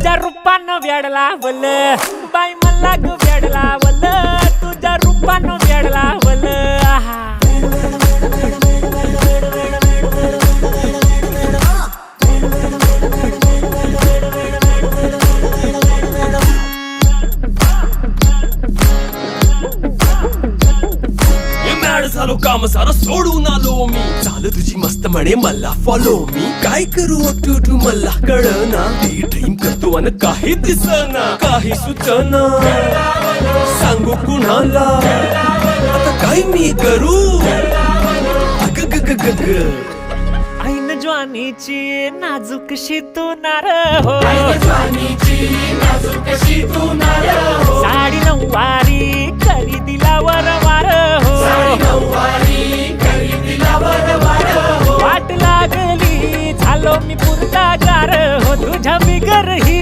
तुझ्या रूपानं वेड लावल बाई मला ग वेड लावल तुझ्या रूपानं वेड लावल आहा झालो काम सारं सोडून आलो मी चाल तुझी मस्त म्हणे मला फॉलो मी काय करू टू मला कळना ती ड्रीम करतो अन काही दिसना काही सुचना सांगू कुणाला आता काय मी करू अग ग ग ग ग ऐन ज्वानीची नाजूकशी तू नार हो साडी नऊवारी करी दिला वरवार हो वाट लागली झालो मी पुरता गार हो तुझ्या बिगर ही